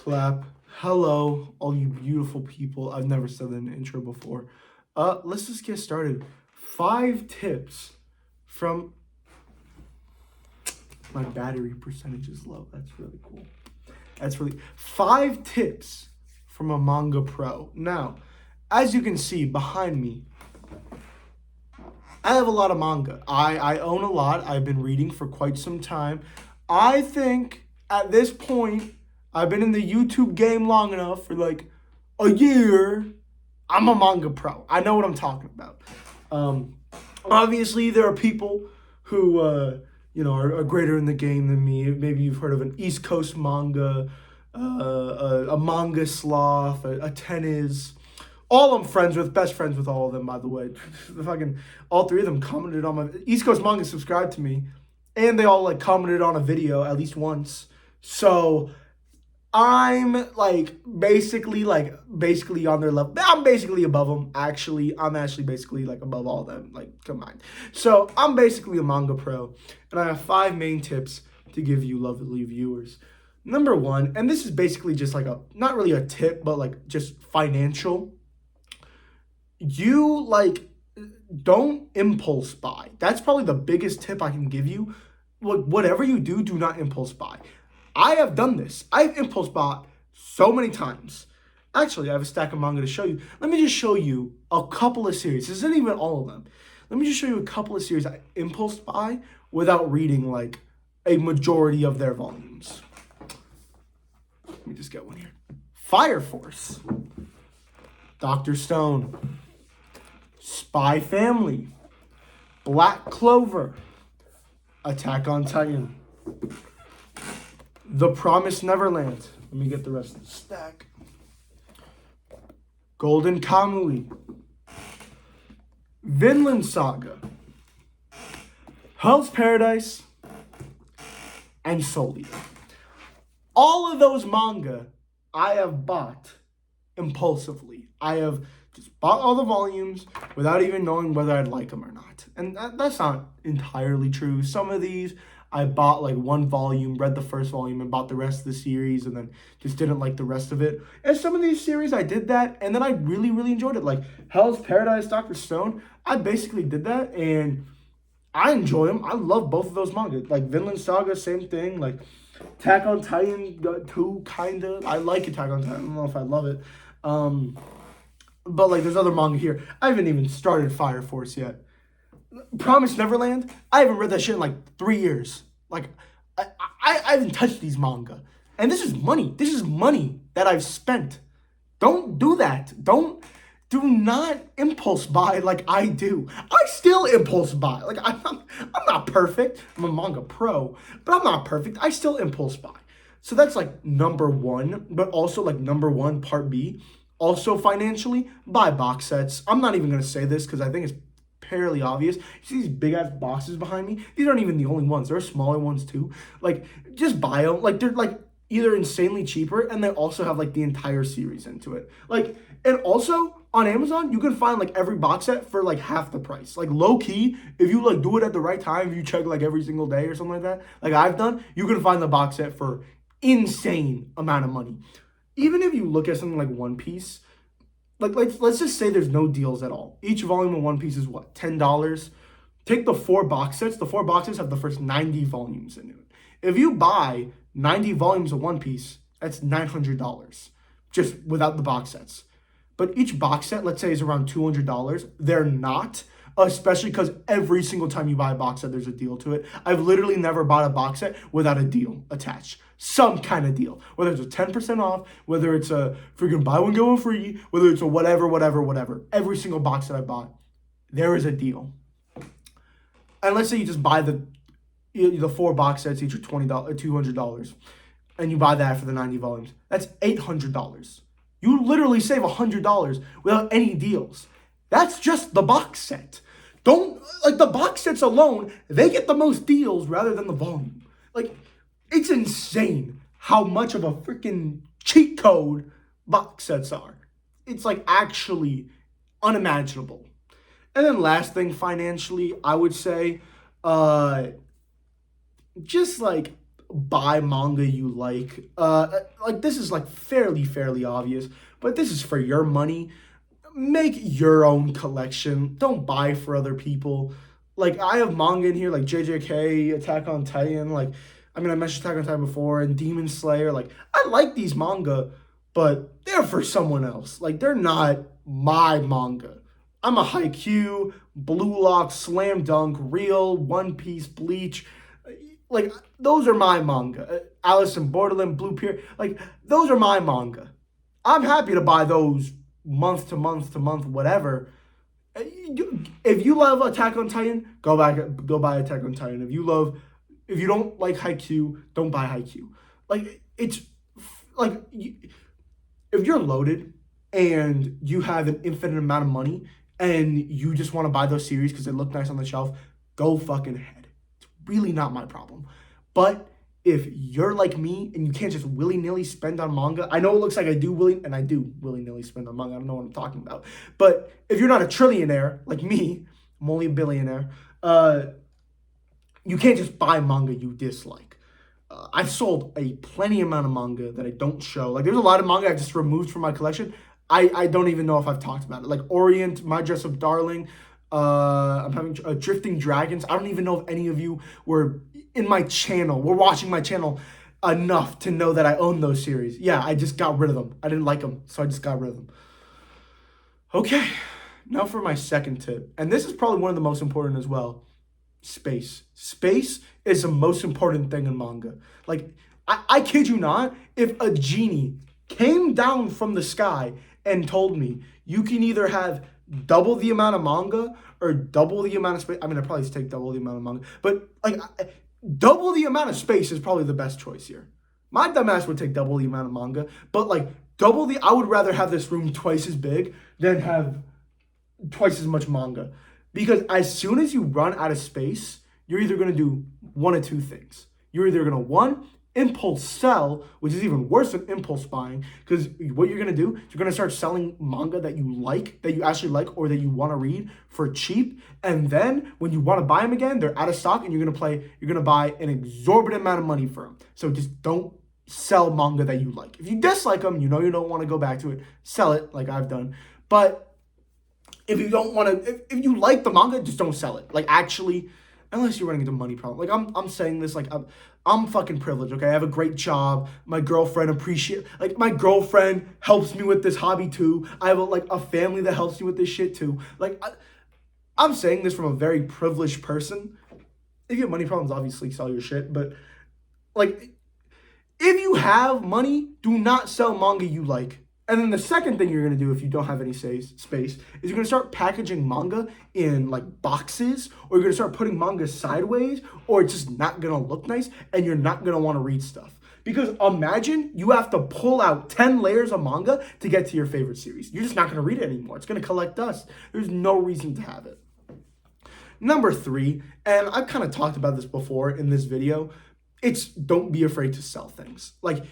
Clap. Hello, all you beautiful people. I've never said that in an intro before. Let's just get started. 5 tips from... My battery percentage is low. That's really cool. 5 tips from a Manga Pro. Now, as you can see behind me, I have a lot of manga. I own a lot. I've been reading for quite some time. I think at this point, I've been in the YouTube game long enough for like a year. I'm a Manga Pro. I know what I'm talking about. Obviously, there are people who, are greater in the game than me. Maybe you've heard of an East Coast manga, a manga sloth, a tennis. All I'm friends with, best friends with all of them, by the way. All 3 of them commented on my East Coast manga, subscribed to me, and they all commented on a video at least once. So I'm basically on their level. I'm basically above them. I'm actually basically above all of them combined. So I'm basically a Manga Pro, and I have 5 main tips to give you lovely viewers. Number 1, and this is basically just not really a tip, but just financial. You don't impulse buy. That's probably the biggest tip I can give you. Whatever you do, do not impulse buy. I have done this. I've impulse bought so many times. Actually, I have a stack of manga to show you. Let me just show you a couple of series. This isn't even all of them. Let me just show you a couple of series I impulse buy without reading a majority of their volumes. Let me just get one here. Fire Force, Dr. Stone, Spy Family, Black Clover, Attack on Titan, The Promised Neverland. Let me get the rest of the stack. Golden Kamui, Vinland Saga, Hell's Paradise, and Solia. All of those manga I have bought impulsively. I have just bought all the volumes without even knowing whether I'd like them or not. And that's not entirely true. Some of these I bought 1 volume, read the first volume, and bought the rest of the series, and then just didn't like the rest of it. And some of these series, I did that, and then I really, really enjoyed it. Like Hell's Paradise, Dr. Stone, I basically did that, and I enjoy them. I love both of those manga. Vinland Saga, same thing. Attack on Titan 2, kind of. I like Attack on Titan. I don't know if I love it. But there's other manga here. I haven't even started Fire Force yet. Promised Neverland, I haven't read that shit in 3 years. I haven't touched these manga. And this is money. This is money that I've spent. Don't do that. Do not impulse buy like I do. I still impulse buy. I'm not perfect. I'm a Manga Pro, but I'm not perfect. I still impulse buy. So that's number 1, but also number 1 part B. Also financially, buy box sets. I'm not even going to say this because I think it's fairly obvious. You see these big ass boxes behind me? These aren't even the only ones. There are smaller ones too. Just buy them. They're either insanely cheaper, and they also have the entire series into it. And also on Amazon, you can find every box set for half the price. Low key, if you do it at the right time, if you check every single day or something like that, I've done, you can find the box set for insane amount of money. Even if you look at something like One Piece, let's just say there's no deals at all. Each volume of One Piece is what, $10? Take the 4 box sets. The 4 boxes have the first 90 volumes in it. If you buy 90 volumes of One Piece, that's $900 just without the box sets. But each box set, let's say, is around $200. They're not, especially because every single time you buy a box set, there's a deal to it. I've literally never bought a box set without a deal attached. Some kind of deal. Whether it's a 10% off, whether it's a freaking buy one, get one free, whether it's a whatever. Every single box that I bought, there is a deal. And let's say you just buy the 4 box sets, each are $200, and you buy that for the 90 volumes. That's $800. You literally save $100 without any deals. That's just the box set. The box sets alone, they get the most deals rather than the volume. It's insane how much of a freaking cheat code box sets are. It's actually unimaginable. And then last thing, financially, I would say, just buy manga you like this is like fairly obvious, but this is for your money. Make your own collection. Don't buy for other people. Like, I have manga in here like JJK, Attack on Titan. Like, I mean, I mentioned Attack on Titan before, and Demon Slayer. Like, I like these manga, but they're for someone else. Like, they're not my manga. I'm a Haikyuu, Blue Lock, Slam Dunk, Real, One Piece, Bleach. Like, those are my manga. Alice in Borderland, Blue Pier. Like, those are my manga. I'm happy to buy those month to month to month, whatever. If you love Attack on Titan, go buy Attack on Titan. If you don't like Haikyuu, don't buy Haikyuu. Like, it's like, if you're loaded and you have an infinite amount of money and you just want to buy those series because they look nice on the shelf, go fucking ahead. It's really not my problem. But if you're like me and you can't just willy-nilly spend on manga, I know it looks like I do willy-nilly spend on manga. I don't know what I'm talking about. But if you're not a trillionaire like me, I'm only a billionaire, you can't just buy manga you dislike. I've sold a plenty amount of manga that I don't show. Like, there's a lot of manga I've just removed from my collection. I don't even know if I've talked about it. Like Orient, My Dress Up Darling, I'm having Drifting Dragons. I don't even know if any of you were in my channel, were watching my channel enough to know that I own those series. Yeah, I just got rid of them. I didn't like them, so I just got rid of them. Okay, now for my second tip. And this is probably one of the most important as well. Space. Space is the most important thing in manga. Like, I kid you not, if a genie came down from the sky and told me you can either have double the amount of manga or double the amount of space. I mean, I'd probably take double the amount of manga, but like double the amount of space is probably the best choice here. My dumbass would take double the amount of manga, but like I would rather have this room twice as big than have twice as much manga. Because as soon as you run out of space, you're either going to do one of two things. You're either going to, one, impulse sell, which is even worse than impulse buying, because what you're going to do is you're going to start selling manga that you actually like, or that you want to read for cheap, and then when you want to buy them again, they're out of stock, and you're going to buy an exorbitant amount of money for them. So just don't sell manga that you like. If you dislike them, you know you don't want to go back to it, sell it like I've done. But if you don't want to, if you like the manga, just don't sell it. Like, actually, unless you're running into money problem. Like, I'm saying this like I'm fucking privileged, okay? I have a great job. My girlfriend my girlfriend helps me with this hobby too. I have a family that helps me with this shit too. Like, I'm saying this from a very privileged person. If you have money problems, obviously sell your shit. But like, if you have money, do not sell manga you like. And then the second thing you're going to do if you don't have any space is you're going to start packaging manga in like boxes, or you're going to start putting manga sideways, or it's just not going to look nice and you're not going to want to read stuff. Because imagine you have to pull out 10 layers of manga to get to your favorite series. You're just not going to read it anymore. It's going to collect dust. There's no reason to have it. Number 3, and I've kind of talked about this before in this video, it's don't be afraid to sell things. Like,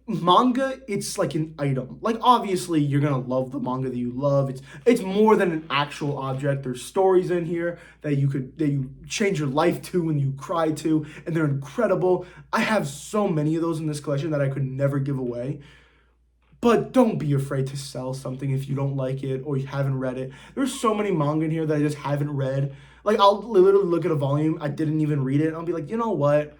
manga, it's like an item. Like, obviously you're gonna love the manga that you love. It's more than an actual object. There's stories in here that you change your life to and you cry to, and they're incredible. I have so many of those in this collection that I could never give away. But don't be afraid to sell something if you don't like it or you haven't read it. There's so many manga in here that I just haven't read. Like, I'll literally look at a volume, I didn't even read it, and I'll be like, you know what?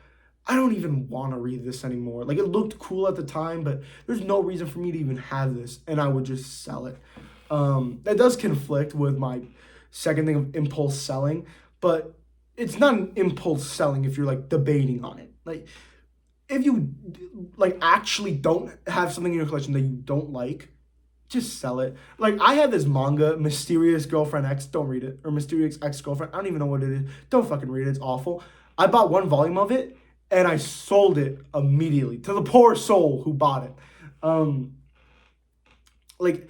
I don't even want to read this anymore. Like, it looked cool at the time, but there's no reason for me to even have this, and I would just sell it. That does conflict with my second thing of impulse selling, but it's not an impulse selling if you're, like, debating on it. Like, if you, like, actually don't have something in your collection that you don't like, just sell it. Like, I had this manga, Mysterious Girlfriend X, don't read it, or Mysterious Ex-Girlfriend, I don't even know what it is. Don't fucking read it, it's awful. I bought one volume of it, and I sold it immediately to the poor soul who bought it. Like,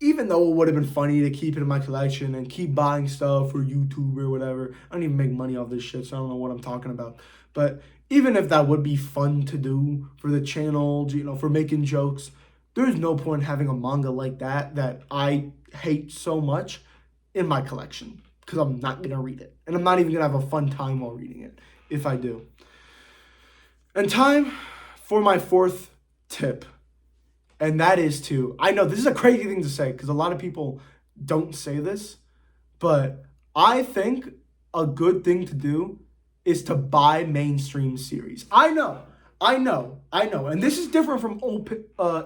even though it would have been funny to keep it in my collection and keep buying stuff for YouTube or whatever, I don't even make money off this shit, so I don't know what I'm talking about. But even if that would be fun to do for the channel, you know, for making jokes, there's no point in having a manga like that I hate so much in my collection, because I'm not going to read it. And I'm not even going to have a fun time while reading it, if I do. And time for my fourth tip. And that is I know this is a crazy thing to say because a lot of people don't say this, but I think a good thing to do is to buy mainstream series. I know. And this is different from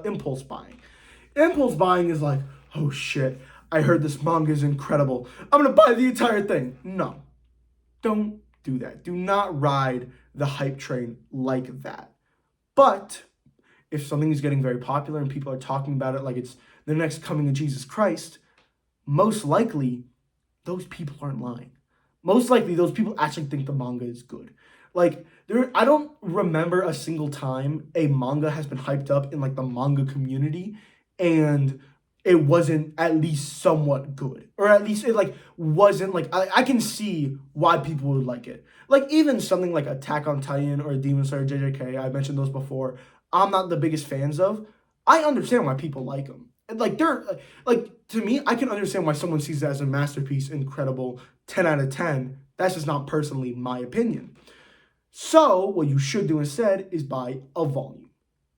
impulse buying. Impulse buying is like, oh shit, I heard this manga is incredible. I'm going to buy the entire thing. No, don't do that. Do not ride the hype train like that. But if something is getting very popular and people are talking about it like it's the next coming of Jesus Christ, most likely those people aren't lying. Most likely those people actually think the manga is good. Like I don't remember a single time a manga has been hyped up in like the manga community and it wasn't at least somewhat good. Or at least it like wasn't like I can see why people would like it. Like even something like Attack on Titan or Demon Slayer JJK, I mentioned those before. I'm not the biggest fans of. I understand why people like them. And like they're like to me, I can understand why someone sees it as a masterpiece, incredible, 10 out of 10. That's just not personally my opinion. So what you should do instead is buy a volume,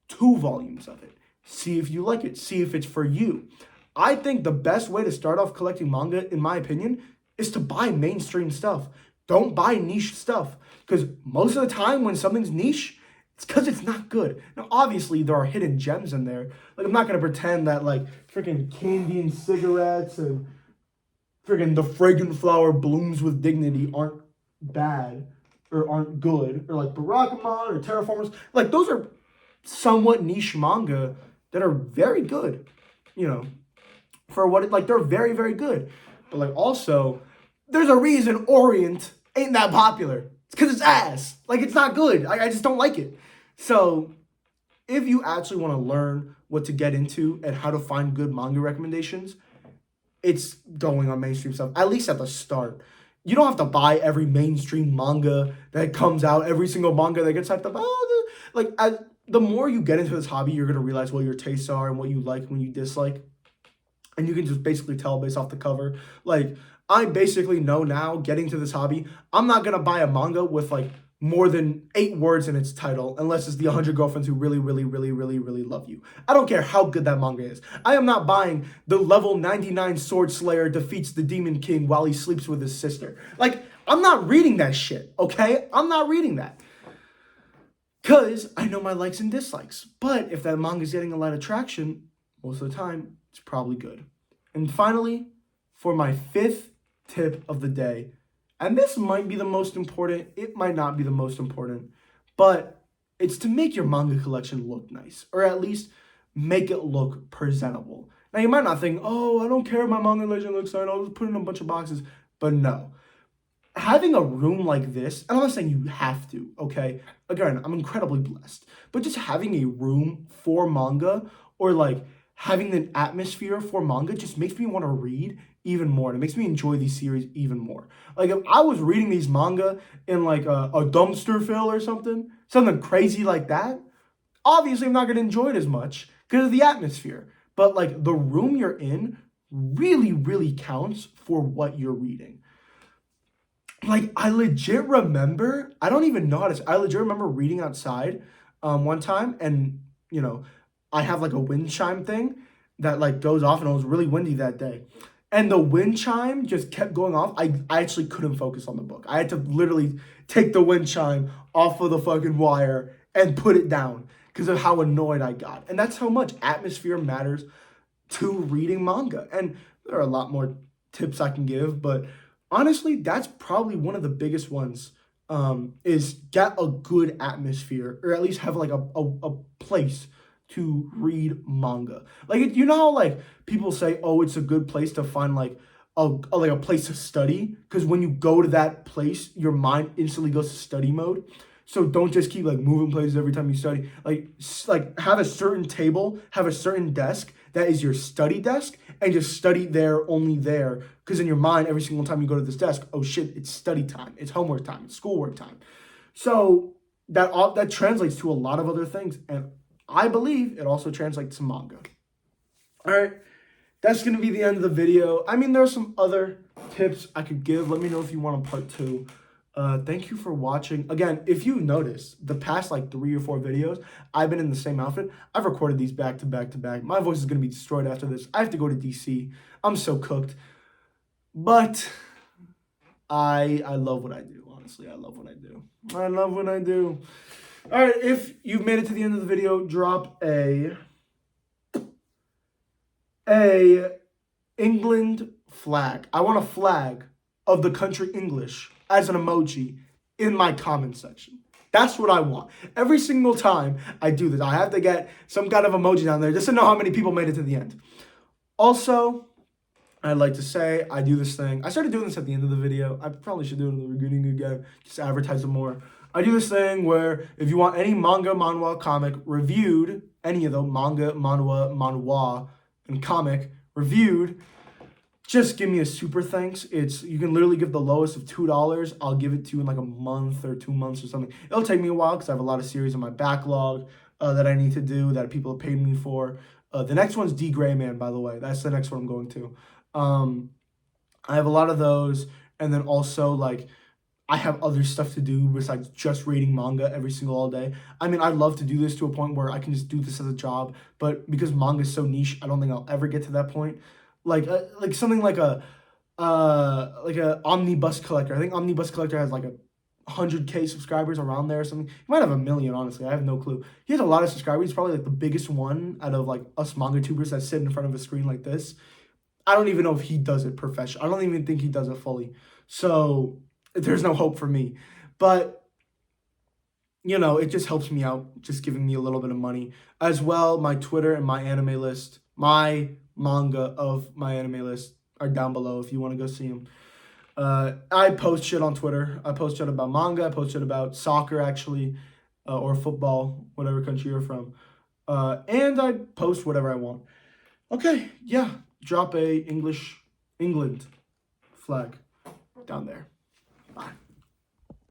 2 volumes of it. See if you like it. See if it's for you. I think the best way to start off collecting manga, in my opinion, is to buy mainstream stuff. Don't buy niche stuff. Because most of the time when something's niche, it's because it's not good. Now, obviously, there are hidden gems in there. Like, I'm not going to pretend that, like, freaking candy and cigarettes and freaking the fragrant flower blooms with dignity aren't bad or aren't good. Or, like, Barakamon or Terraformers. Like, those are somewhat niche manga that are very good, you know, for what it, like, they're very, very good. But, like, also, there's a reason Orient ain't that popular. It's because it's ass. Like, it's not good. I just don't like it. So, if you actually want to learn what to get into and how to find good manga recommendations, it's going on mainstream stuff, at least at the start. You don't have to buy every mainstream manga that comes out, every single manga that gets hyped up. The more you get into this hobby, you're going to realize what your tastes are and what you like and what you dislike. And you can just basically tell based off the cover. Like, I basically know now, getting to this hobby, I'm not going to buy a manga with, like, more than 8 words in its title, unless it's the 100 Girlfriends Who Really, Really, Really, Really, Really Love You. I don't care how good that manga is. I am not buying the level 99 Sword Slayer defeats the Demon King while he sleeps with his sister. Like, I'm not reading that shit, okay? I'm not reading that. Because I know my likes and dislikes. But if that manga is getting a lot of traction, most of the time, it's probably good. And finally, for my 5th tip of the day, and this might be the most important, it might not be the most important, but it's to make your manga collection look nice, or at least make it look presentable. Now, you might not think, oh, I don't care if my manga collection looks nice, I'll just put it in a bunch of boxes, but no. Having a room like this, and I'm not saying you have to, okay? Again, I'm incredibly blessed, but just having a room for manga, or like having an atmosphere for manga just makes me want to read even more. And it makes me enjoy these series even more. Like, if I was reading these manga in like a dumpster fill or something crazy like that, obviously I'm not going to enjoy it as much because of the atmosphere. But like the room you're in really, really counts for what you're reading. Like, I legit remember, I don't even know how to, I legit remember reading outside one time, and, you know, I have like a wind chime thing that like goes off, and it was really windy that day. And the wind chime just kept going off. I actually couldn't focus on the book. I had to literally take the wind chime off of the fucking wire and put it down because of how annoyed I got. And that's how much atmosphere matters to reading manga. And there are a lot more tips I can give, but honestly, that's probably one of the biggest ones, is get a good atmosphere, or at least have like a place to read manga. Like, you know how like people say, oh, it's a good place to find like a place to study, because when you go to that place, your mind instantly goes to study mode. So don't just keep like moving places every time you study. Like have a certain table, have a certain desk that is your study desk, and just study there, only there. Because in your mind, every single time you go to this desk, oh shit, it's study time, it's homework time, it's schoolwork time. So that translates to a lot of other things, and I believe it also translates to manga. All right, that's going to be the end of the video. I mean, there are some other tips I could give. Let me know if you want a part 2. Thank you for watching. Again, if you notice, the past like 3 or 4 videos, I've been in the same outfit. I've recorded these back to back to back. My voice is going to be destroyed after this. I have to go to DC. I'm so cooked. But I love what I do. Honestly, I love what I do. I love what I do. All right, if you've made it to the end of the video, drop a England flag. I want a flag of the country English as an emoji in my comment section. That's what I want. Every single time I do this, I have to get some kind of emoji down there just to know how many people made it to the end. Also, I'd like to say I do this thing. I started doing this at the end of the video. I probably should do it in the beginning again, just advertise it more. I do this thing where if you want any manga, manhwa, comic reviewed, any of them, manga, manhwa, and comic reviewed, just give me a super thanks. You can literally give the lowest of $2. I'll give it to you in like a month or 2 months or something. It'll take me a while because I have a lot of series in my backlog that I need to do that people have paid me for. The next one's D Gray Man, by the way. That's the next one I'm going to. I have a lot of those, and then also like I have other stuff to do besides just reading manga every single all day. I mean, I'd love to do this to a point where I can just do this as a job, but because manga is so niche, I don't think I'll ever get to that point. Like something like a Omnibus Collector. I think Omnibus Collector has like 100K subscribers around there or something. He might have 1 million, honestly. I have no clue. He has a lot of subscribers. He's probably like the biggest one out of like us manga tubers that sit in front of a screen like this. I don't even know if he does it professionally. I don't even think he does it fully. So there's no hope for me. But, you know, it just helps me out, just giving me a little bit of money. As well, my Twitter and my anime list, my manga of my anime list are down below if you want to go see them. I post shit on Twitter. I post shit about manga. I post shit about soccer, actually, or football, whatever country you're from. And I post whatever I want. Okay, yeah. Drop a England flag down there. Bye.